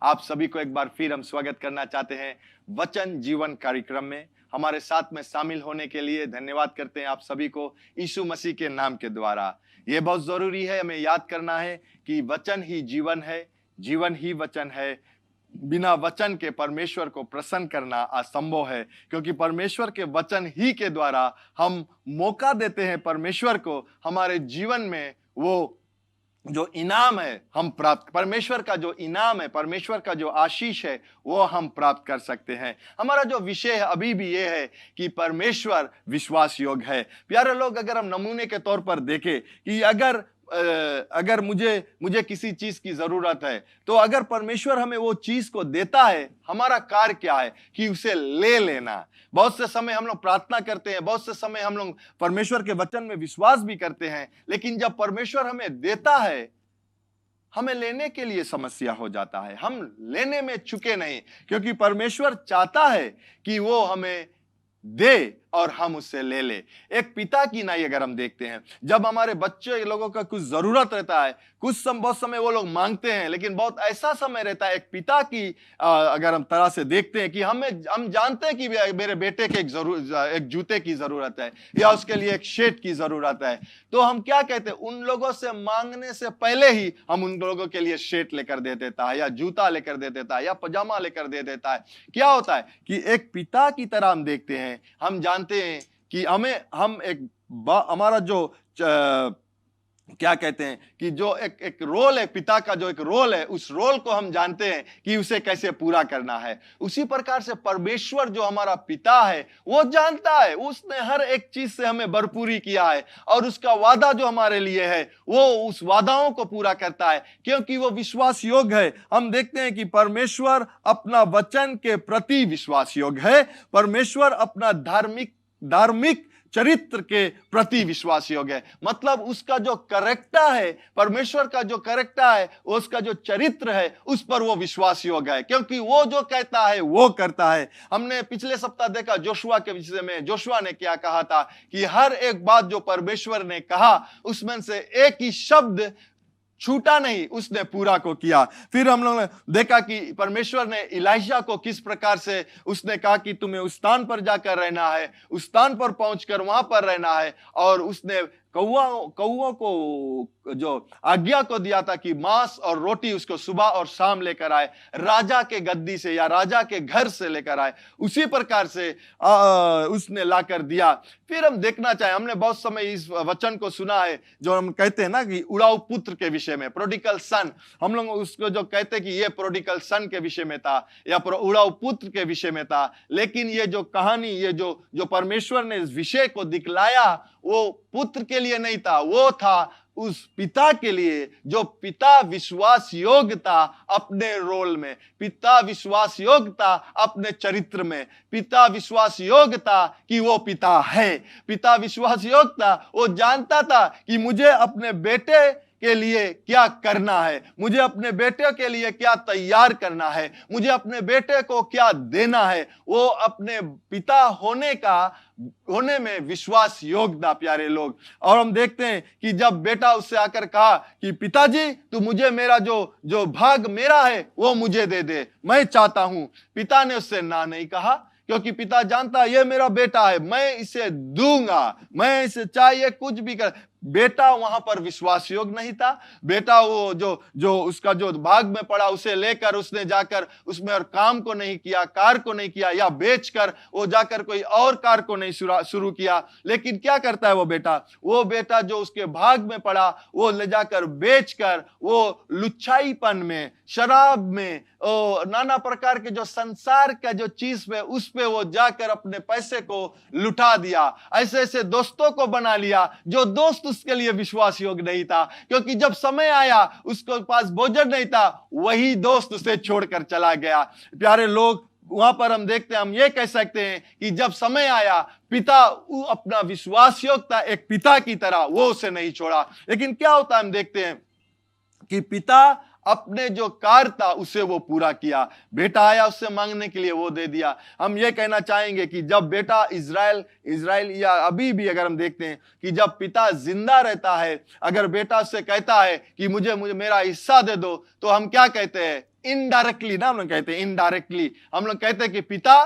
आप सभी को एक बार फिर हम स्वागत करना चाहते हैं वचन जीवन कार्यक्रम में। हमारे साथ में शामिल होने के लिए धन्यवाद करते हैं आप सभी को यीशु मसीह के नाम के द्वारा। ये बहुत जरूरी है, हमें याद करना है कि वचन ही जीवन है, जीवन ही वचन है। बिना वचन के परमेश्वर को प्रसन्न करना असंभव है, क्योंकि परमेश्वर के वचन ही के द्वारा हम मौका देते हैं परमेश्वर को हमारे जीवन में वो जो इनाम है हम प्राप्त, परमेश्वर का जो इनाम है, परमेश्वर का जो आशीष है वो हम प्राप्त कर सकते हैं। हमारा जो विषय है अभी भी ये है कि परमेश्वर विश्वास योग्य है। प्यारे लोग, अगर हम नमूने के तौर पर देखें कि अगर मुझे किसी चीज की जरूरत है, तो अगर परमेश्वर हमें वो चीज को देता है, हमारा कार्य क्या है कि उसे ले लेना। बहुत से समय हम लोग प्रार्थना करते हैं, बहुत से समय हम लोग परमेश्वर के वचन में विश्वास भी करते हैं, लेकिन जब परमेश्वर हमें देता है, हमें लेने के लिए समस्या हो जाता है। हम लेने में चुके नहीं, क्योंकि परमेश्वर चाहता है कि वो हमें दे और हम उससे ले ले। एक पिता की नाई अगर हम देखते हैं, जब हमारे बच्चे लोगों का कुछ जरूरत रहता है, बहुत समय वो लोग मांगते हैं, लेकिन बहुत ऐसा समय रहता है एक पिता की अगर हम तरह से देखते हैं कि हम जानते हैं कि मेरे बेटे के एक जूते की जरूरत है या उसके लिए एक शर्ट की जरूरत है, तो हम क्या कहते हैं, उन लोगों से मांगने से पहले ही हम उन लोगों के लिए शर्ट लेकर दे देता है या जूता लेकर दे देता है या पजामा लेकर दे देता है। क्या होता है कि एक पिता की तरह हम देखते हैं, हम जानते हैं कि हमारा जो क्या कहते हैं कि जो एक रोल है, पिता का जो एक रोल है, उस रोल को हम जानते हैं कि उसे कैसे पूरा करना है। उसी प्रकार से परमेश्वर जो हमारा पिता है, वो जानता है, उसने हर एक चीज से हमें भरपूरी किया है और उसका वादा जो हमारे लिए है वो उस वादाओं को पूरा करता है, क्योंकि वो विश्वास योग्य है। हम देखते हैं कि परमेश्वर अपना वचन के प्रति विश्वास योग्य है, परमेश्वर अपना धार्मिक चरित्र के प्रति विश्वास योग्य है। मतलब उसका जो करैक्टर है, परमेश्वर का जो करैक्टर है, उसका जो चरित्र है, उस पर वो विश्वास योग्य है, क्योंकि वो जो कहता है वो करता है। हमने पिछले सप्ताह देखा जोशुआ के विषय में, जोशुआ ने क्या कहा था कि हर एक बात जो परमेश्वर ने कहा उसमें से एक ही शब्द छूटा नहीं, उसने पूरा को किया। फिर हम लोगों ने देखा कि परमेश्वर ने इलाइशा को किस प्रकार से उसने कहा कि तुम्हें उस स्थान पर जाकर रहना है, उस स्थान पर पहुंचकर वहां पर रहना है, और उसने कौओं को जो आज्ञा को दिया था कि मांस और रोटी उसको सुबह और शाम लेकर आए, राजा के गद्दी से या राजा के घर से लेकर आए, उसी प्रकार से उसने लाकर दिया। फिर हम देखना चाहें, हमने बहुत समय इस वचन को सुना है जो हम कहते हैं ना कि उड़ाऊ पुत्र के विषय में, प्रोडिगल सन। हम लोग उसको जो कहते हैं कि ये प्रोडिगल सन के विषय में था या उड़ाऊ पुत्र के विषय में था, लेकिन ये जो कहानी, ये जो परमेश्वर ने इस विषय को दिखलाया, वो पुत्र के लिए नहीं था, वो था उस पिता के लिए, जो पिता विश्वास योग्य था अपने रोल में, पिता विश्वास योग्य था अपने चरित्र में, पिता विश्वास योग्य था कि वो पिता है, पिता विश्वास योग्य था, वो जानता था कि मुझे अपने बेटे के लिए क्या करना है, मुझे अपने बेटे के लिए क्या तैयार करना है, मुझे अपने बेटे को क्या देना है। वो अपने पिता होने में विश्वास योग्य था, प्यारे लोग। और हम देखते हैं कि जब बेटा उससे आकर कहा कि पिताजी तू मुझे मेरा जो भाग मेरा है वो मुझे दे दे, मैं चाहता हूं, पिता ने उससे ना नहीं कहा, क्योंकि पिता जानता है ये मेरा बेटा है, मैं इसे दूंगा, मैं इसे चाहिए कुछ भी कर। बेटा वहां पर विश्वास योग्य नहीं था। बेटा वो जो उसका जो भाग में पड़ा उसे लेकर उसने जाकर उसमें और काम को नहीं किया, कार को नहीं किया, या बेचकर वो जाकर कोई और कार को नहीं शुरू किया। लेकिन क्या करता है वो बेटा जो उसके भाग में पड़ा वो ले जाकर बेचकर वो लुच्चाईपन में, शराब में, नाना प्रकार के जो संसार का जो चीज पे उस पे वो जाकर अपने पैसे को लुटा दिया। ऐसे ऐसे दोस्तों को बना लिया जो दोस्त उसके लिए विश्वास योग्य नहीं था, क्योंकि जब समय आया उसके पास भोजन नहीं था, वही दोस्त उसे छोड़कर चला गया। प्यारे लोग, वहां पर हम देखते हैं, हम ये कह सकते हैं कि जब समय आया, पिता अपना विश्वास योग्यता एक पिता की तरह वो उसे नहीं छोड़ा। लेकिन क्या होता है, हम देखते हैं कि पिता अपने जो कार्य था उसे वो पूरा किया। बेटा आया उससे मांगने के लिए, वो दे दिया। हम ये कहना चाहेंगे कि जब बेटा इज़राइल या अभी भी अगर हम देखते हैं कि जब पिता जिंदा रहता है, अगर बेटा उससे कहता है कि मुझे मेरा हिस्सा दे दो, तो हम क्या कहते हैं, इनडायरेक्टली ना हम लोग कहते हैं, इनडायरेक्टली हम लोग कहते हैं कि पिता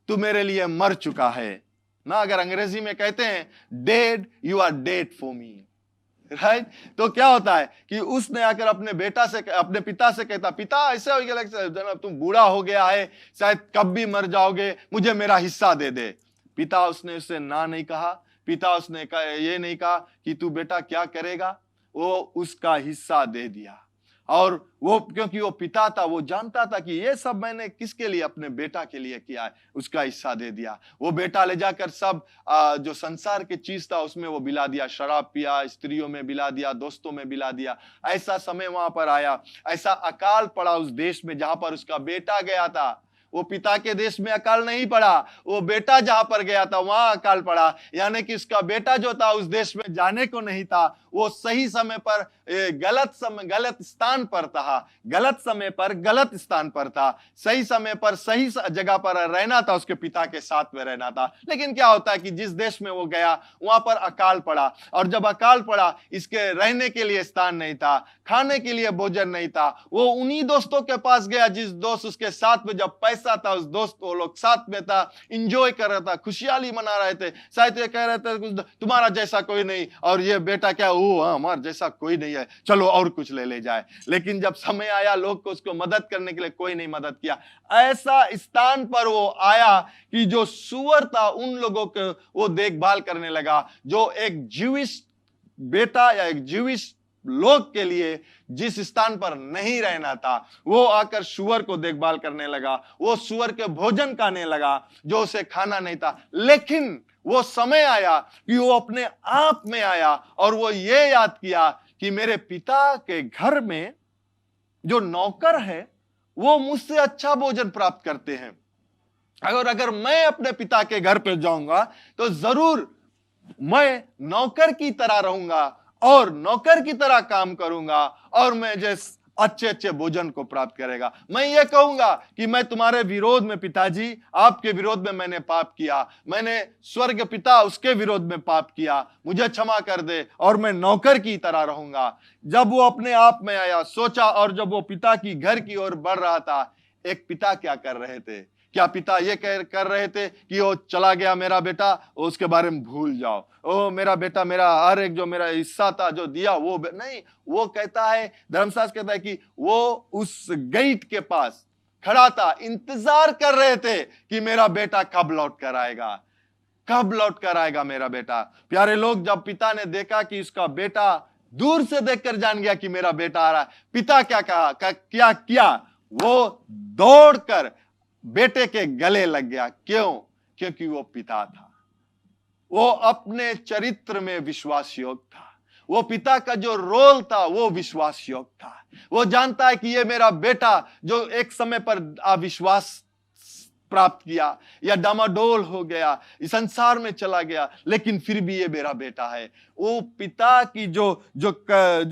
तू मेरे लिए मर चुका है ना। अगर अंग्रेजी में कहते हैं dead, you are dead for me, right. तो क्या होता है कि उसने आकर अपने बेटा से, अपने पिता से कहता, पिता ऐसे हो गया, तुम बूढ़ा हो गया है, शायद कब भी मर जाओगे, मुझे मेरा हिस्सा दे दे। पिता उसने उससे ना नहीं कहा, पिता उसने ये नहीं कहा कि तू बेटा क्या करेगा, वो उसका हिस्सा दे दिया। और वो क्योंकि वो पिता था, वो जानता था कि ये सब मैंने किसके लिए, अपने बेटा के लिए किया है, उसका हिस्सा दे दिया। वो बेटा ले जाकर सब जो संसार की चीज था उसमें वो बिला दिया, शराब पिया, स्त्रियों में बिला दिया, दोस्तों में बिला दिया। ऐसा समय वहां पर आया, ऐसा अकाल पड़ा उस देश में जहां पर उसका बेटा गया था। वो पिता के देश में अकाल नहीं पड़ा, वो बेटा जहां पर गया था वहां अकाल पड़ा। यानी कि उसका बेटा जो था उस देश में जाने को नहीं था, वो सही समय पर गलत स्थान पर था, गलत समय पर गलत स्थान पर था, सही समय पर सही जगह पर रहना था, उसके पिता के साथ में रहना था। लेकिन क्या होता है कि जिस देश में वो गया वहां पर अकाल पड़ा, और जब अकाल पड़ा इसके रहने के लिए स्थान नहीं था, खाने के लिए भोजन नहीं था। वो उन्हीं दोस्तों के पास गया जिस दोस्त उसके साथ में जब पैसा था, उस दोस्त वो लोग साथ में था, इंजॉय कर रहा था, खुशहाली मना रहे थे। शायद ये कह रहे थे तुम्हारा जैसा कोई नहीं, और ये बेटा क्या, हमारा जैसा कोई नहीं है, चलो और कुछ ले जाए। लेकिन जब समय आया लोग को उसको मदद करने के लिए कोई नहीं मदद किया। ऐसा स्थान पर वो आया कि जो सुअर था उन लोगों को वो देखभाल करने लगा, जो एक जीविश बेटा या एक जीविश लोग के लिए जिस स्थान पर नहीं रहना था, वो आकर सुअर को देखभाल करने लगा, वो सुअर के भोजन खाने लगा जो उसे खाना नहीं था। लेकिन वो समय आया कि वो अपने आप में आया और वो ये याद किया कि मेरे पिता के घर में जो नौकर है वो मुझसे अच्छा भोजन प्राप्त करते हैं। अगर मैं अपने पिता के घर पे जाऊंगा तो जरूर मैं नौकर की तरह रहूंगा और नौकर की तरह काम करूंगा, और मैं जैसे अच्छे भोजन को प्राप्त करेगा। मैं ये कहूंगा कि मैं तुम्हारे विरोध में पिताजी, आपके विरोध में मैंने पाप किया, मैंने स्वर्ग पिता उसके विरोध में पाप किया, मुझे क्षमा कर दे और मैं नौकर की तरह रहूंगा। जब वो अपने आप में आया, सोचा, और जब वो पिता की घर की ओर बढ़ रहा था, एक पिता क्या कर रहे थे? क्या पिता ये कर रहे थे कि वो चला गया मेरा बेटा, उसके बारे में भूल जाओ, ओ मेरा बेटा, मेरा हर एक जो मेरा हिस्सा था जो दिया वो नहीं। वो कहता है, धर्मशास्त्र कहता है कि वो उस गेट के पास खड़ा था, इंतजार कर रहे थे कि मेरा बेटा कब लौट कर आएगा, कब लौट कर आएगा मेरा बेटा। प्यारे लोग, जब पिता ने देखा कि उसका बेटा, दूर से देखकर जान गया कि मेरा बेटा आ रहा है, पिता क्या कहा, क्या किया? वो दौड़कर बेटे के गले लग गया। क्यों? क्योंकि वो पिता था, वो अपने चरित्र में विश्वास योग्य था, वो पिता का जो रोल था वो विश्वास योग्य था। वो जानता है कि ये मेरा बेटा जो एक समय पर अविश्वास प्राप्त किया या डामाडोल हो गया, इस संसार में चला गया, लेकिन फिर भी ये मेरा बेटा है। वो पिता की जो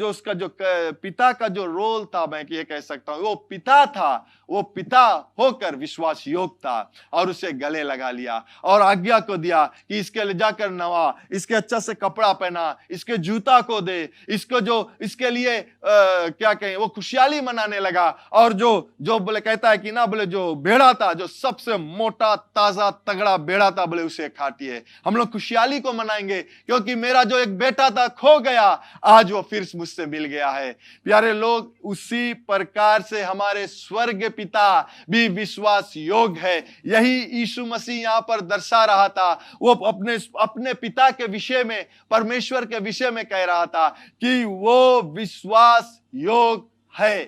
उसका जो पिता का जो रोल था, मैं ये कह सकता हूं, वो पिता था, वो पिता होकर विश्वास योग्य था, और उसे गले लगा लिया और आज्ञा को दिया कि इसके ले जाकर नवा, इसके अच्छा से कपड़ा पहना, इसके जूता को दे, इसको जो इसके लिए क्या कहें, वो खुशहाली मनाने लगा। और जो बोले कहता है कि ना, बोले जो बेड़ा था, जो सबसे मोटा ताजा तगड़ा बेड़ा था, बोले उसे काटिए, हम लोग खुशहाली को मनाएंगे, क्योंकि मेरा जो एक बेटा था खो गया, आज वो फिर मुझसे मिल गया है। प्यारे लोग, उसी प्रकार से हमारे स्वर्ग पिता भी विश्वास योग्य है। यही यीशु मसीह यहां पर दर्शा रहा था। वो अपने पिता के विषय में, परमेश्वर के विषय में कह रहा था कि वो विश्वास योग्य है,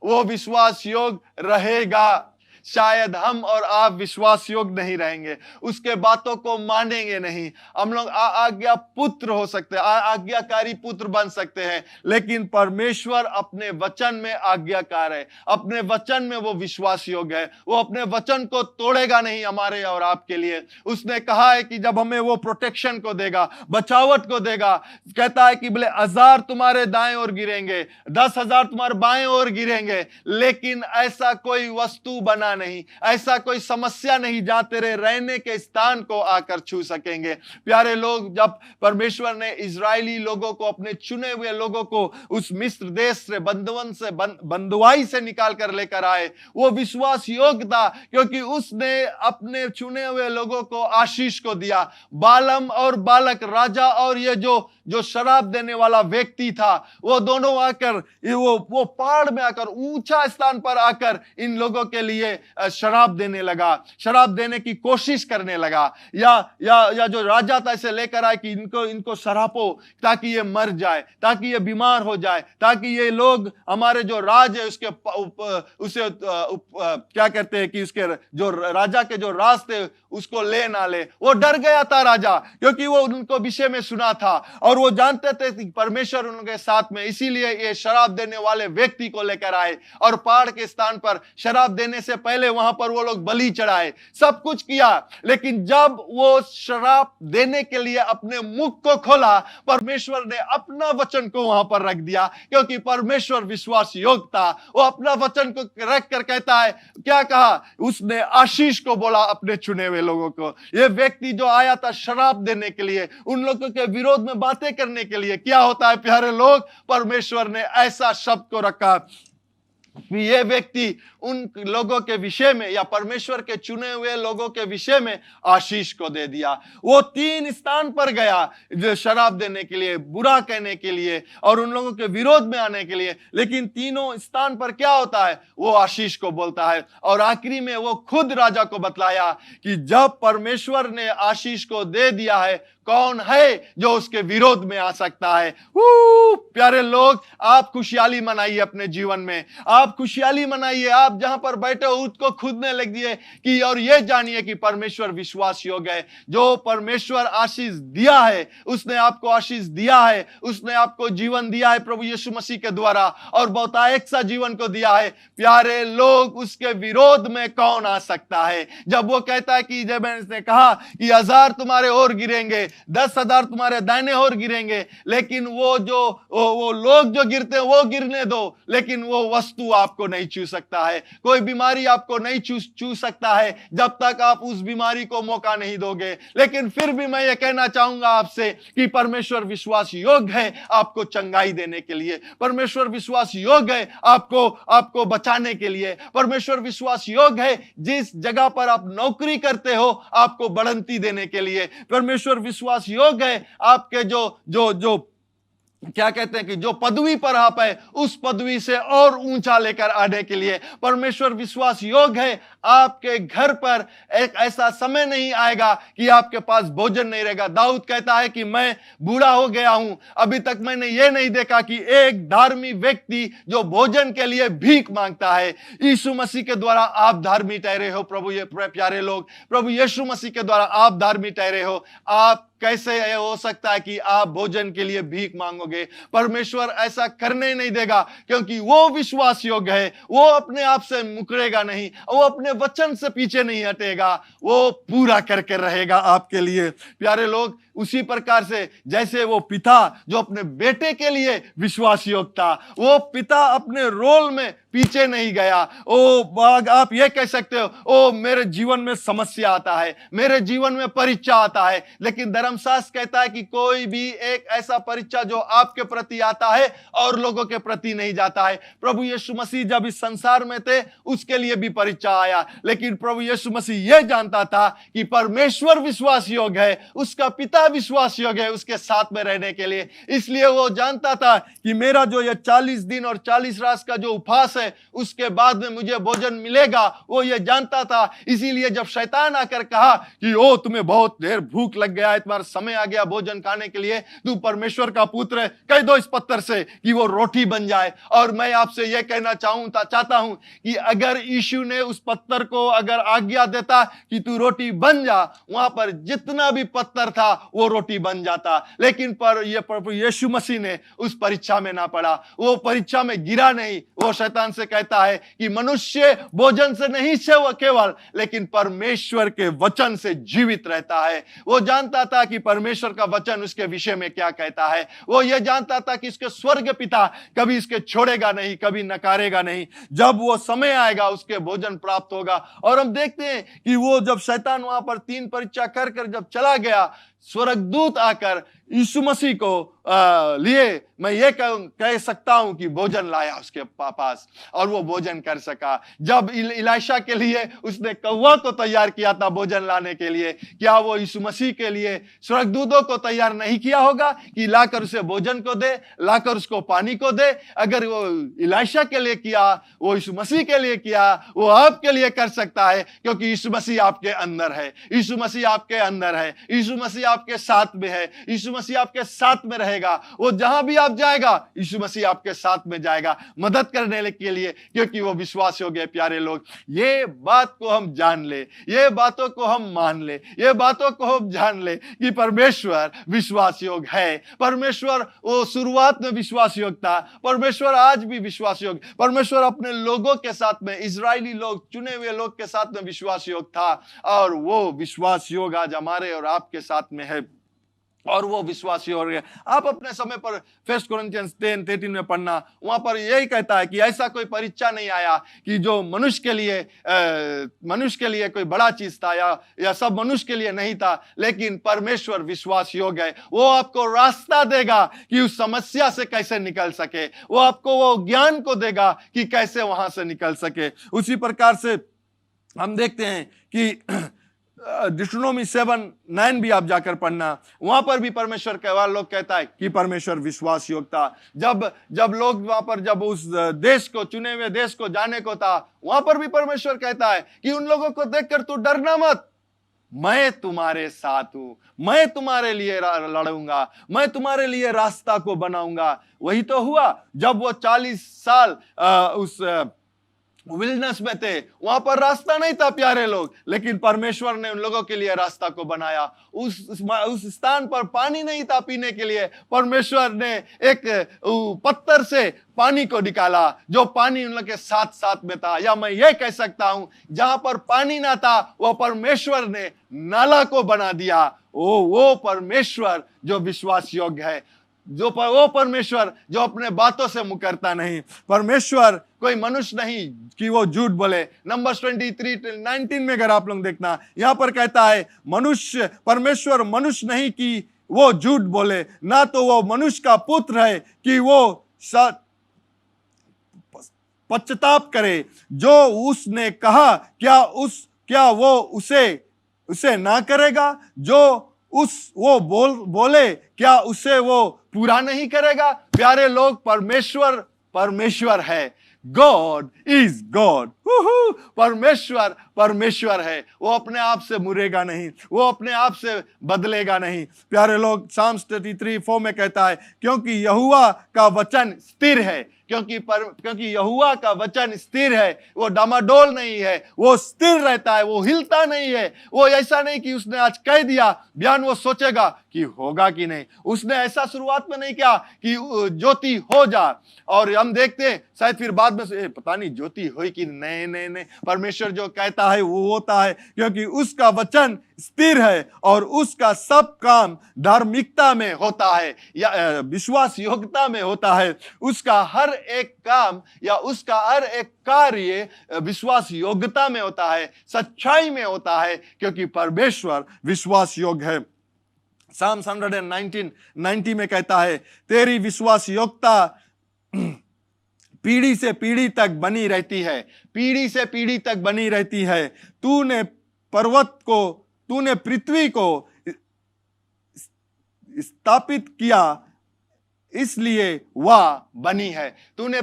वो विश्वास योग्य रहेगा। शायद हम और आप विश्वास योग्य नहीं रहेंगे, उसके बातों को मानेंगे नहीं। हम लोग आज्ञा पुत्र हो सकते हैं, आज्ञाकारी पुत्र बन सकते हैं, लेकिन परमेश्वर अपने वचन में आज्ञाकार है, अपने वचन में वो विश्वास योग्य है। वो अपने वचन को तोड़ेगा नहीं हमारे और आपके लिए। उसने कहा है कि जब हमें वो प्रोटेक्शन को देगा, बचावट को देगा, कहता है कि बोले 1000 तुम्हारे दाएं ओर गिरेंगे, 10,000 तुम्हारे बाएं ओर गिरेंगे, लेकिन ऐसा कोई वस्तु बना नहीं, ऐसा कोई समस्या नहीं जहां तेरे रहने के स्थान को आकर छू सकेंगे। प्यारे लोग, जब परमेश्वर ने इजरायली लोगों को, अपने चुने हुए लोगों को उस मिस्र देश से, बंधुआई से निकाल कर लेकर आए, वो विश्वास योग्य था, क्योंकि उसने अपने चुने हुए लोगों को आशीष को दिया। बालम और बालक, राजा और ये जो शराब देने वाला व्यक्ति था, वो दोनों आकर वो पहाड़ में आकर, ऊंचा स्थान पर आकर इन लोगों के लिए शराब देने लगा, शराब देने की कोशिश करने लगा। या जो राजा था इसे लेकर आए कि इनको शराबो ताकि ये मर जाए, ताकि ये बीमार हो जाए, ताकि ये लोग हमारे जो राज है उसके उसे क्या कहते हैं कि उसके जो राजा के जो राज थे उसको ले ना ले। वो डर गया था राजा, क्योंकि वो उनको विषय में सुना था और वो जानते थे कि परमेश्वर उनके साथ में, इसीलिए ये शराब देने वाले व्यक्ति को लेकर आए और पहाड़ के स्थान पर शराब देने से पहले वहां पर वो लोग बलि चढ़ाए, सब कुछ किया। लेकिन जब वो शराब देने के लिए अपने मुख को खोला, परमेश्वर ने अपना वचन को वहां पर रख दिया, क्योंकि परमेश्वर विश्वास योग्य था। वो अपना वचन को रख कर कहता है, क्या कहा उसने? आशीष को बोला अपने चुने हुए लोगों को। ये व्यक्ति जो आया था शराब देने के लिए, उन लोगों के विरोध में बातें करने के लिए, क्या होता है प्यारे लोग, परमेश्वर ने ऐसा शब्द को रखा, ये व्यक्ति उन लोगों के विषय में या परमेश्वर के चुने हुए लोगों के विषय में आशीष को दे दिया। वो 3 स्थान पर गया जो शराब देने के लिए, बुरा कहने के लिए और उन लोगों के विरोध में आने के लिए, लेकिन तीनों स्थान पर क्या होता है? वो आशीष को बोलता है। और आखिरी में वो खुद राजा को बतलाया कि जब परमेश्वर ने आशीष को दे दिया है, कौन है जो उसके विरोध में आ सकता है? प्यारे लोग, आप खुशहाली मनाइए अपने जीवन में, आप खुशहाली मनाइए। आप जहां पर बैठे हो उसको खुदने लग दिए कि, और ये जानिए कि परमेश्वर विश्वास योग्य है। जो परमेश्वर आशीष दिया है, उसने आपको आशीष दिया है, उसने आपको जीवन दिया है प्रभु यीशु मसीह के द्वारा, और बहुतायत सा जीवन को दिया है। प्यारे लोग, उसके विरोध में कौन आ सकता है? जब वो कहता है कि जब मैंने कहा कि 1000 तुम्हारे और गिरेंगे, 10,000 तुम्हारे दाहिने और गिरेंगे, लेकिन वो लोग जो गिरते हैं वो गिरने दो, लेकिन वो वस्तु आपको नहीं छू सकता है। कोई बीमारी आपको नहीं छू सकता है जब तक आप उस बीमारी को मौका नहीं दोगे। लेकिन फिर भी मैं ये कहना चाहूंगा आपसे कि परमेश्वर विश्वास योग्य है आपको चंगाई देने के लिए, परमेश्वर विश्वास योग्य है आपको बचाने के लिए, परमेश्वर विश्वास योग्य है जिस जगह पर आप नौकरी करते हो आपको बढ़ंती देने के लिए, परमेश्वर विश्वास योग्य है आपके जो क्या कहते हैं कि जो पदवी पर आप है उस पदवी से और ऊंचा लेकर आने के लिए। परमेश्वर विश्वास योग्य है आपके घर पर एक ऐसा समय नहीं आएगा कि आपके पास भोजन नहीं रहेगा। दाऊद कहता है कि मैं बूढ़ा हो गया हूं, अभी तक मैंने ये नहीं देखा कि एक धार्मिक व्यक्ति जो भोजन के लिए भीख मांगता है। यीशु मसीह के द्वारा आप धार्मिक ठहरे हो। प्रभु ये प्यारे लोग, प्रभु यीशु मसीह के द्वारा आप धार्मिक ठहरे हो। आप कैसे हो सकता है कि आप भोजन के लिए भीख मांगोगे? परमेश्वर ऐसा करने नहीं देगा, क्योंकि वो विश्वास योग्य है। वो अपने आप से मुकरेगा नहीं, वो अपने वचन से पीछे नहीं हटेगा, वो पूरा करके रहेगा आपके लिए। प्यारे लोग, उसी प्रकार से जैसे वो पिता जो अपने बेटे के लिए विश्वास योग्य था, वो पिता अपने रोल में पीछे नहीं गया। आप ये कह सकते हो, मेरे जीवन में समस्या आता है, मेरे जीवन में परीक्षा आता है, लेकिन धर्मशास्त्र कहता है कि कोई भी एक ऐसा परीक्षा जो आपके प्रति आता है और लोगों के प्रति नहीं जाता है। प्रभु यीशु मसीह जब इस संसार में थे उसके लिए भी परीक्षा आया, लेकिन प्रभु यीशु मसीह यह जानता था कि परमेश्वर विश्वास योग्य है, उसका पिता विश्वास योग्य है उसके साथ में रहने के लिए। इसलिए वो जानता था कि मेरा जो ये 40 दिन और 40 रात का जो उपवास है उसके बाद में मुझे भोजन मिलेगा, वो ये जानता था। इसीलिए जब शैतान आकर कहा कि तुम्हें बहुत देर भूख लग गया है, तुम्हारा समय आ गया भोजन खाने के लिए, तू परमेश्वर का पुत्र है, कह दो इस पत्थर से कि वो रोटी बन जाए। और मैं आपसे यह कहना चाहता हूं कि अगर यीशु ने उस पत्थर को अगर आज्ञा देता कि तू रोटी बन जा, वहां पर जितना भी पत्थर था वो रोटी बन जाता। लेकिन पर ये प्रभु यीशु मसीह ने उस परीक्षा में ना पड़ा, वो परीक्षा में गिरा नहीं। वो शैतान से कहता है कि मनुष्य भोजन से नहीं से वो केवल, लेकिन परमेश्वर के वचन से जीवित रहता है। वो जानता था कि परमेश्वर का वचन उसके विषय में क्या कहता है। वो ये जानता था कि इसके स्वर्ग पिता कभी इसके छोड़ेगा नहीं, कभी नकारेगा नहीं। जब वो समय आएगा उसके भोजन प्राप्त होगा। और हम देखते हैं कि वो जब शैतान वहां पर 3 परीक्षा कर कर जब चला गया, स्वर्गदूत आकर यीशु मसीह को लिए मैं ये कह सकता हूं कि भोजन लाया उसके पास, और वो भोजन कर सका। जब इलाइशा के लिए उसने कौवा को तैयार किया था भोजन लाने के लिए, क्या वो यीशु मसीह के लिए स्वर्गदूतों को तैयार नहीं किया होगा कि लाकर उसे भोजन को दे, लाकर उसको पानी को दे? अगर वो इलाइशा के लिए किया, वो यीशु मसीह के लिए किया, वो आपके लिए कर सकता है, क्योंकि यीशु मसीह आपके अंदर है। यीशु मसीह आपके अंदर है, यीशु मसीह आपके साथ में है, यीशु मसीह आपके साथ में रहेगा। वो जहां भी आप जाएगा यीशु मसीह आपके साथ में जाएगा मदद करने के लिए, क्योंकि वो विश्वास योग्य है। प्यारे लोग, ये बात को हम जान ले, ये बातों को हम मान ले, ये बातों को हम जान ले कि परमेश्वर विश्वास योग्य है। परमेश्वर वो शुरुआत में विश्वास योग्य था, परमेश्वर आज भी विश्वास योग्य। परमेश्वर अपने लोगों के साथ में, इजरायली लोग, चुने हुए लोग के साथ में विश्वास योग्य था, और वो विश्वास योग्य आज हमारे और आपके साथ में है, और वो विश्वासी हो रहे हैं। आप अपने समय पर 1 कोरिन्थियंस 10:13 में पढ़ना, वहां पर यही कहता है कि ऐसा कोई परीक्षा नहीं आया कि जो मनुष्य के लिए कोई बड़ा चीज था, या सब मनुष्य के लिए नहीं था, लेकिन परमेश्वर विश्वास योग्य है। वो आपको रास्ता देगा कि उस समस्या से कैसे निकल सके, वो आपको वो ज्ञान को देगा कि कैसे वहां से निकल सके। उसी प्रकार से हम देखते हैं कि डिट्रोनोमी 7:9 भी आप जाकर पढ़ना, वहां पर भी परमेश्वर के लोग कहता है कि परमेश्वर विश्वास योग्य था। जब लोग वहां पर जब उस देश को, चुने हुए देश को जाने को था, वहां पर भी परमेश्वर कहता है कि उन लोगों को देखकर तू डरना मत, मैं तुम्हारे साथ हूं, मैं तुम्हारे लिए लड़ूंगा, मैं तुम्हारे लिए रास्ता को बनाऊंगा। वही तो हुआ जब वो 40 साल उस विल्डनेस में थे, वहां पर रास्ता नहीं था प्यारे लोग, लेकिन परमेश्वर ने उन लोगों के लिए रास्ता को बनाया। उस स्थान पर पानी नहीं था पीने के लिए, परमेश्वर ने एक पत्थर से पानी को निकाला, जो पानी उन लोगों के साथ साथ में था। या मैं ये कह सकता हूं, जहां पर पानी ना था, वो परमेश्वर ने नाला को बना दिया। वो परमेश्वर जो विश्वास योग्य है, वो परमेश्वर जो अपने बातों से मुकरता नहीं। परमेश्वर कोई मनुष्य नहीं कि वो झूठ बोले। नंबर्स 23:19 में अगर आप लोग देखना, यहां पर कहता है परमेश्वर मनुष्य नहीं कि वो झूठ बोले, ना तो वो मनुष्य का पुत्र है कि वो पश्चाताप करे। जो उसने कहा क्या वो उसे ना करेगा? जो वो बोले क्या उसे वो पूरा नहीं करेगा? प्यारे लोग, परमेश्वर है। God is God. परमेश्वर है, वो अपने आप से मुड़ेगा नहीं, वो अपने आप से बदलेगा नहीं। प्यारे लोग, साम्स 33:4 में कहता है, क्योंकि यहोवा का वचन स्थिर है। क्योंकि यहोवा का वचन स्थिर है, वो डामाडोल नहीं है, वो स्थिर रहता है, वो हिलता नहीं है। वो ऐसा नहीं कि उसने आज कह दिया, बयान वो सोचेगा कि होगा कि नहीं। उसने ऐसा शुरुआत में नहीं किया कि ज्योति हो जा, और हम देखते हैं शायद फिर बाद में पता नहीं ज्योति हुई कि नहीं। परमेश्वर जो कहता है वो होता है, क्योंकि उसका वचन स्थिर है, और उसका सब काम धार्मिकता में होता है, या विश्वास योग्यता में होता है। उसका हर एक काम या उसका हर एक कार्य विश्वास योग्यता में होता है, सच्चाई में होता है, क्योंकि परमेश्वर विश्वास योग्य है। Psalms 119:90 में कहता है, तेरी विश्वास योग्यता पीढ़ी से पीढ़ी तक बनी रहती है, पीढ़ी से पीढ़ी तक बनी रहती है। तूने पृथ्वी को स्थापित किया, इसलिए वह बनी है। तूने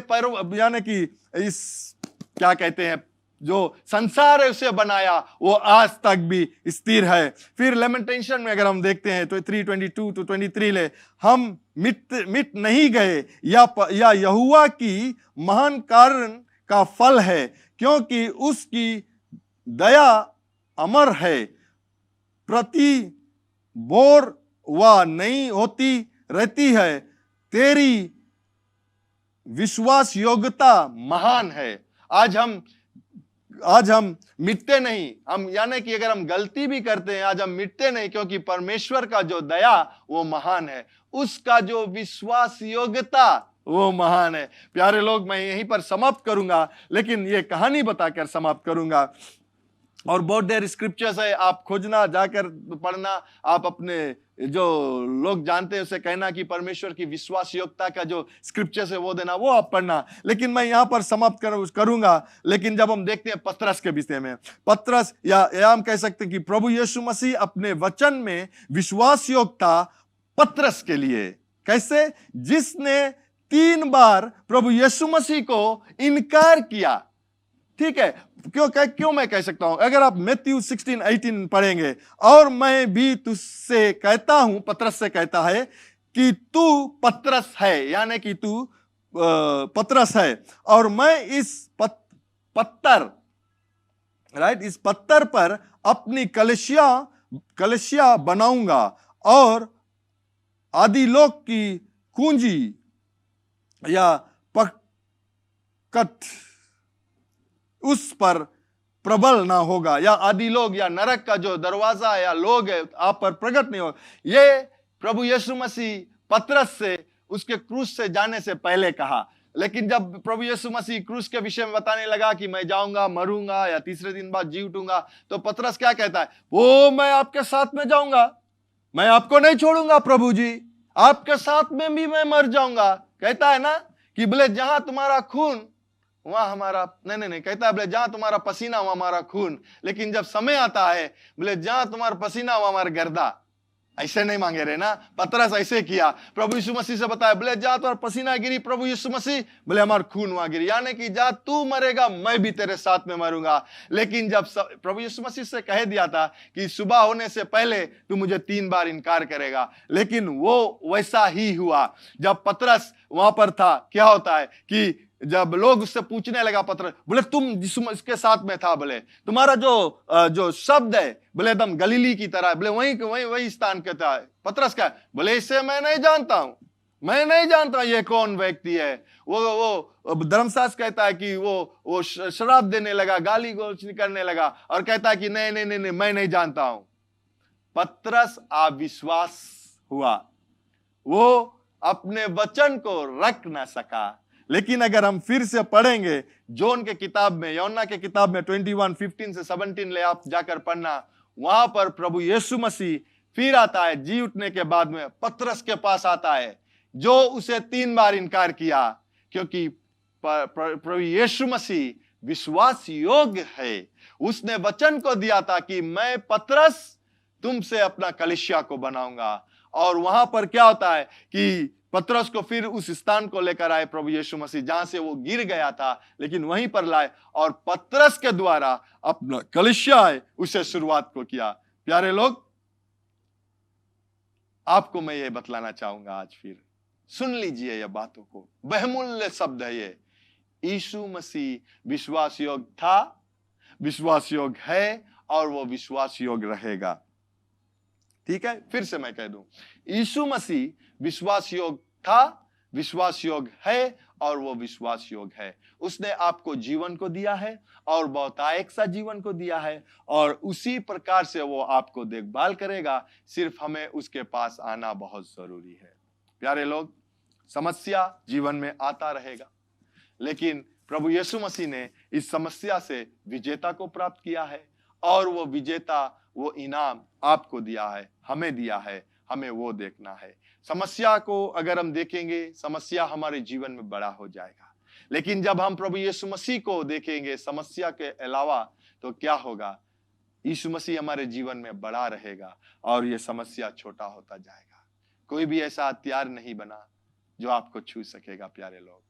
यानी कि इस क्या कहते हैं, जो संसार है उसे बनाया, वो आज तक भी स्थिर है। फिर लेमेंटेशन में अगर हम देखते हैं तो 3:22-23 ले, हम मिट नहीं गए, या यहोवा की महान कारण का फल है, क्योंकि उसकी दया अमर है, प्रति बोर वह नहीं होती रहती है। तेरी विश्वास योग्यता महान है। आज हम मिटते नहीं, हम यानी कि अगर हम गलती भी करते हैं आज हम मिटते नहीं, क्योंकि परमेश्वर का जो दया वो महान है, उसका जो विश्वास योग्यता वो महान है। प्यारे लोग, मैं यहीं पर समाप्त करूंगा, लेकिन ये कहानी बताकर समाप्त करूंगा। और बहुत देर स्क्रिप्चर्स है, आप खोजना, जाकर पढ़ना। आप अपने जो लोग जानते हैं उसे कहना कि परमेश्वर की विश्वास योग्यता का जो स्क्रिप्चर्स है वो देना, वो आप पढ़ना। लेकिन मैं यहां पर समाप्त करूंगा। लेकिन जब हम देखते हैं पतरस के विषय में, पतरस या हम कह सकते हैं कि प्रभु यीशु मसीह अपने वचन में विश्वास योग्यता पतरस के लिए कैसे, जिसने 3 बार प्रभु यीशु मसीह को इनकार किया। ठीक है, क्यों मैं कह सकता हूं, अगर आप मैथ्यू 16:18 पढ़ेंगे, और मैं भी तुझसे कहता हूं, पतरस से कहता है कि तू पतरस है, यानी कि तू पतरस है, और मैं इस पत्थर इस पत्थर पर अपनी कलशिया बनाऊंगा, और आदिलोक की कुंजी या पकट उस पर प्रबल ना होगा, या आदि लोग या नरक का जो दरवाजा या लोग है आप पर प्रकट नहीं होगा। ये प्रभु यीशु मसीह पतरस से उसके क्रूस से जाने से पहले कहा। लेकिन जब प्रभु यीशु मसीह क्रूस के विषय में बताने लगा कि मैं जाऊंगा, मरूंगा या तीसरे दिन बाद जी उठूंगा, तो पतरस क्या कहता है, वो मैं आपके साथ में जाऊंगा, मैं आपको नहीं छोड़ूंगा प्रभु जी, आपके साथ में भी मैं मर जाऊंगा। कहता है ना कि बोले जहां तुम्हारा खून वहां हमारा, नहीं कहता है बोले जहां तुम्हारा पसीना वहां हमारा खून। लेकिन जब समय आता है बोले जहां तुम्हारा पसीना वहां हमारा गर्दा। ऐसे नहीं मांगे रहे ना, पतरस ऐसे किया। प्रभु यीशु मसीह से बताया बोले जहां तुम्हारा पसीना गिरी प्रभु यीशु मसीह, बोले हमारा खून वहां गिरी, यानी कि जहां तू मरेगा मैं भी तेरे साथ में मरूंगा। लेकिन जब प्रभु यीशु मसीह से कह दिया था कि सुबह होने से पहले तू मुझे 3 बार इनकार करेगा, लेकिन वो वैसा ही हुआ। जब पतरस वहां पर था, क्या होता है कि जब लोग उससे पूछने लगा, पतरस बोले तुम इसके साथ में था, बोले तुम्हारा जो शब्द है बोले एकदम गलीली की तरह, बोले वही स्थान के था। पतरस का बोले इसे मैं नहीं जानता हूं, मैं नहीं जानता ये कौन व्यक्ति है। वो धर्मशास्त्र कहता है कि वो शराब देने लगा, गाली गलौज करने लगा, और कहता है कि नहीं मैं नहीं जानता हूं। पतरस अविश्वास हुआ, वो अपने वचन को रख ना सका। लेकिन अगर हम फिर से पढ़ेंगे जोन के किताब में, यौना के किताब में 21:15 से 17 ले आप जाकर पढ़ना, वहां पर प्रभु यीशु मसीह फिर आता है, जी उठने के बाद में पतरस के पास आता है, जो उसे 3 बार इनकार किया, क्योंकि प्रभु यीशु मसीह विश्वास योग्य है। उसने वचन को दिया था कि मैं पतरस तुमसे अपना कलीसिया को बनाऊंगा। और वहां पर क्या होता है कि पतरस को फिर उस स्थान को लेकर आए प्रभु यीशु मसीह जहां से वो गिर गया था, लेकिन वहीं पर लाए, और पतरस के द्वारा अपना कलीसिया है उसे शुरुआत को किया। प्यारे लोग, आपको मैं ये बतलाना चाहूंगा, आज फिर सुन लीजिए ये बातों को, बहुमूल्य शब्द है ये। यीशु मसीह विश्वास योग्य था, विश्वास योग्य है, और वो विश्वास योग्य रहेगा। ठीक है, फिर से मैं कह दूं, यीशु मसीह विश्वास योग्य था, विश्वास योग्य है, और वो विश्वास योग्य है। उसने आपको जीवन को दिया है, और बहुतायक सा जीवन को दिया है, और उसी प्रकार से वो आपको देखभाल करेगा। सिर्फ हमें उसके पास आना बहुत जरूरी है। प्यारे लोग, समस्या जीवन में आता रहेगा, लेकिन प्रभु यीशु मसीह ने इस समस्या से विजेता को प्राप्त किया है, और वो विजेता, वो इनाम आपको दिया है, हमें दिया है, हमें वो देखना है। समस्या को अगर हम देखेंगे, समस्या हमारे जीवन में बड़ा हो जाएगा, लेकिन जब हम प्रभु यीशु मसीह को देखेंगे समस्या के अलावा, तो क्या होगा, यीशु मसीह हमारे जीवन में बड़ा रहेगा, और ये समस्या छोटा होता जाएगा। कोई भी ऐसा हथियार नहीं बना जो आपको छू सकेगा। प्यारे लोग,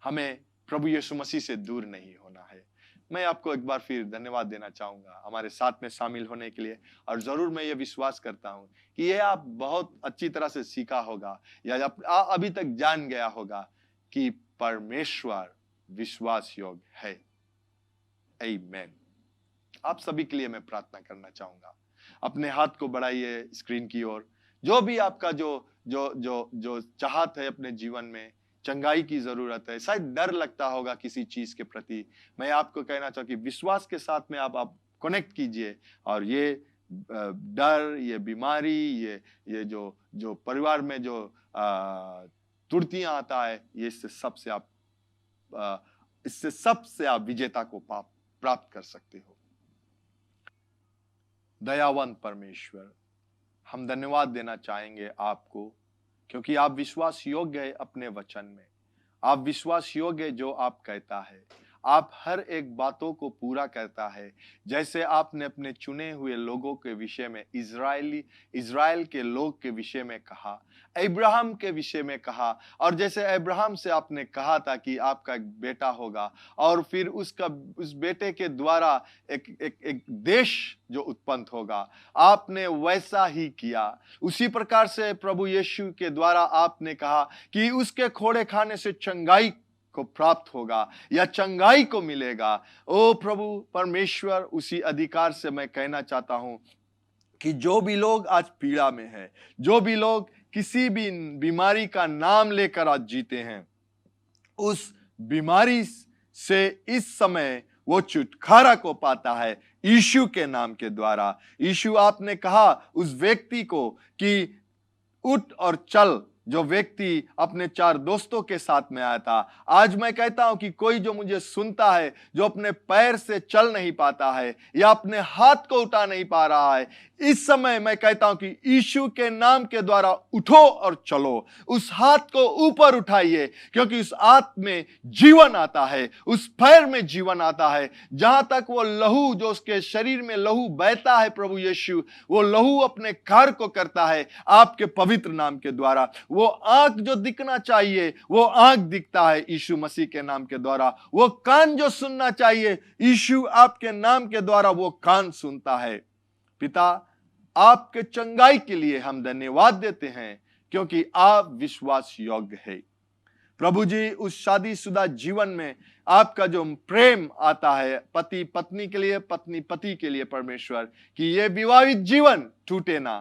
हमें प्रभु यीशु मसीह से दूर नहीं होना है। मैं आपको एक बार फिर धन्यवाद देना चाहूंगा हमारे साथ में शामिल होने के लिए, और जरूर मैं ये विश्वास करता हूं कि ये आप बहुत अच्छी तरह से सीखा होगा, या अभी तक जान गया होगा कि परमेश्वर विश्वास योग्य है। आमीन। आप सभी के लिए मैं प्रार्थना करना चाहूंगा। अपने हाथ को बढ़ाइए स्क्रीन की ओर। जो भी आपका जो चाहत है अपने जीवन में, चंगाई की जरूरत है, शायद डर लगता होगा किसी चीज के प्रति, मैं आपको कहना चाहूँ कि विश्वास के साथ में आप कनेक्ट कीजिए और ये डर, ये बीमारी, ये जो परिवार में जो त्रुटियां आता है, ये इससे सबसे आप विजेता को प्राप्त कर सकते हो। दयावंत परमेश्वर, हम धन्यवाद देना चाहेंगे आपको, क्योंकि आप विश्वास योग्य है अपने वचन में। आप विश्वास योग्य है जो आप कहता है। आप हर एक बातों को पूरा करता है। जैसे आपने अपने चुने हुए लोगों के विषय में, इज़राइल के लोग के विषय में कहा, अब्राहम के विषय में कहा, और जैसे अब्राहम से आपने कहा था कि आपका एक बेटा होगा और फिर उस बेटे के द्वारा एक देश जो उत्पन्न होगा, आपने वैसा ही किया। उसी प्रकार से प्रभु यीशु के द्वारा आपने कहा कि उसके खोड़े खाने से चंगाई को प्राप्त होगा या चंगाई को मिलेगा। ओ प्रभु परमेश्वर, उसी अधिकार से मैं कहना चाहता हूं कि जो भी लोग आज पीड़ा में है, जो भी लोग किसी भी बीमारी का नाम लेकर आज जीते हैं, उस बीमारी से इस समय वो छुटकारा को पाता है यीशु के नाम के द्वारा। यीशु, आपने कहा उस व्यक्ति को कि उठ और चल, जो व्यक्ति अपने 4 दोस्तों के साथ में आया था। आज मैं कहता हूं कि कोई जो मुझे सुनता है, जो अपने पैर से चल नहीं पाता है या अपने हाथ को उठा नहीं पा रहा है, इस समय मैं कहता हूं कि यीशु के नाम के द्वारा उठो और चलो। उस हाथ को ऊपर उठाइए, क्योंकि उस हाथ में जीवन आता है, उस पैर में जीवन आता है। जहां तक वो लहू, जो उसके शरीर में लहू बहता है, प्रभु यीशु वो लहू अपने कार्य को करता है आपके पवित्र नाम के द्वारा। वो आंख जो दिखना चाहिए वो आंख दिखता है यीशु मसीह के नाम के द्वारा। वो कान जो सुनना चाहिए यीशु आपके नाम के द्वारा वो कान सुनता है। पिता, आपके चंगाई के लिए हम धन्यवाद देते हैं, क्योंकि आप विश्वास योग्य है। प्रभु जी, उस शादीशुदा जीवन में आपका जो प्रेम आता है पति पत्नी के लिए, पत्नी पति के लिए, परमेश्वर, कि ये विवाहित जीवन टूटे ना,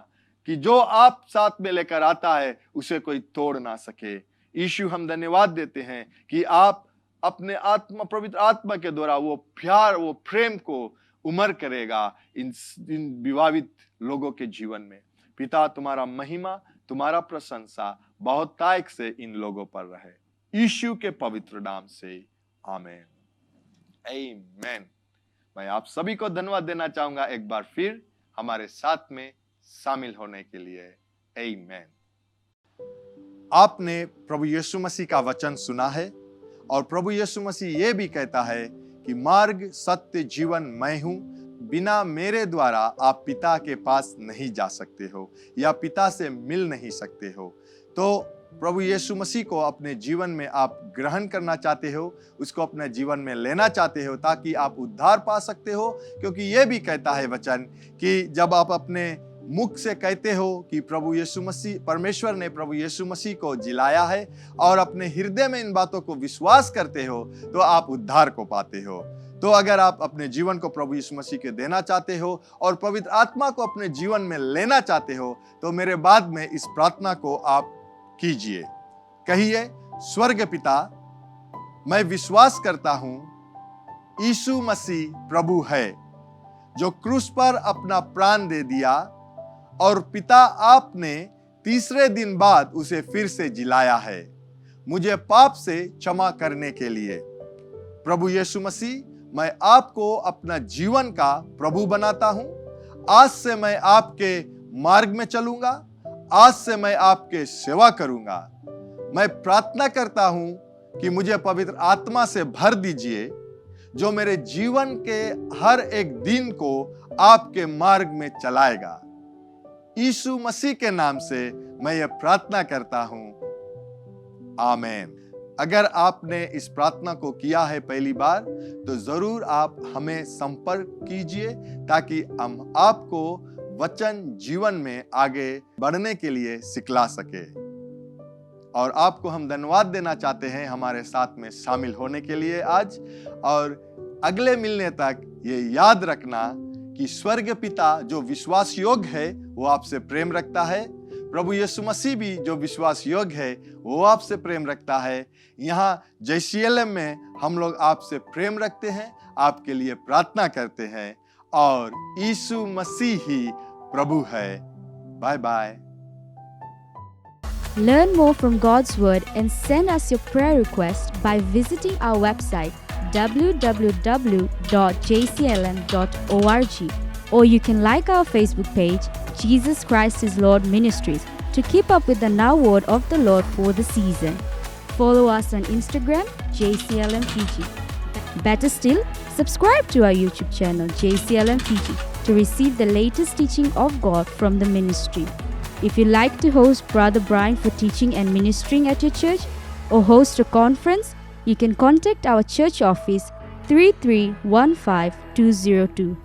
कि जो आप साथ में लेकर आता है उसे कोई तोड़ ना सके। यीशु, हम धन्यवाद देते हैं कि आप अपने आत्मा, पवित्र आत्मा के द्वारा वो प्यार, वो प्रेम को उमर करेगा इन विवाहित लोगों के जीवन में। पिता, तुम्हारा महिमा, तुम्हारा प्रशंसा बहुतायत से इन लोगों पर रहे, यीशु के पवित्र नाम से, आमीन, आमीन। मैं आप सभी को धन्यवाद देना चाहूंगा एक बार फिर हमारे साथ में शामिल होने के लिए। आमीन। आपने प्रभु यीशु मसीह का वचन सुना है, और प्रभु यीशु मसीह ये भी कहता है कि मार्ग, सत्य, जीवन मैं हूं, बिना मेरे द्वारा आप पिता के पास नहीं जा सकते हो या पिता से मिल नहीं सकते हो। तो प्रभु यीशु मसीह को अपने जीवन में आप ग्रहण करना चाहते हो, उसको अपने जीवन में लेना चाहते हो, ताकि आप उद्धार पा सकते हो। क्योंकि ये भी कहता है वचन कि जब आप अपने मुख से कहते हो कि प्रभु यीशु मसीह, परमेश्वर ने प्रभु यीशु मसीह को जिलाया है, और अपने हृदय में इन बातों को विश्वास करते हो, तो आप उद्धार को पाते हो। तो अगर आप अपने जीवन को प्रभु यीशु मसीह के देना चाहते हो और पवित्र आत्मा को अपने जीवन में लेना चाहते हो, तो मेरे बाद में इस प्रार्थना को आप कीजिए। कहिए, स्वर्ग पिता, मैं विश्वास करता हूं यीशु मसीह प्रभु है, जो क्रूस पर अपना प्राण दे दिया, और पिता आपने तीसरे दिन बाद उसे फिर से जिलाया है मुझे पाप से क्षमा करने के लिए। प्रभु यीशु मसीह, मैं आपको अपना जीवन का प्रभु बनाता हूं। आज से मैं आपके मार्ग में चलूंगा, आज से मैं आपके सेवा करूंगा। मैं प्रार्थना करता हूं कि मुझे पवित्र आत्मा से भर दीजिए, जो मेरे जीवन के हर एक दिन को आपके मार्ग में चलाएगा। यीशु मसीह के नाम से मैं ये प्रार्थना करता हूं, आमीन। अगर आपने इस प्रार्थना को किया है पहली बार, तो जरूर आप हमें संपर्क कीजिए, ताकि हम आपको वचन जीवन में आगे बढ़ने के लिए सिखला सके। और आपको हम धन्यवाद देना चाहते हैं हमारे साथ में शामिल होने के लिए आज। और अगले मिलने तक ये याद रखना कि स्वर्ग पिता जो विश्वास योग्य है वो आपसे प्रेम रखता है, प्रभु यीशु मसीह भी जो विश्वास योग्य है वो आपसे प्रेम रखता है। यहाँ JCLM में हम लोग आपसे प्रेम रखते हैं, आपके लिए प्रार्थना करते हैं और यीशु मसीह ही प्रभु है। Bye bye. Learn more from God's Word and send us your prayer request by visiting our website www.jclm.org, or you can like our Facebook page, Jesus Christ is Lord Ministries, to keep up with the Now Word of the Lord for the season. Follow us on Instagram, JCLMPG. Better still, subscribe to our YouTube channel, JCLMPG, to receive the latest teaching of God from the ministry. If you'd like to host Brother Brian for teaching and ministering at your church, or host a conference, you can contact our church office 3315202.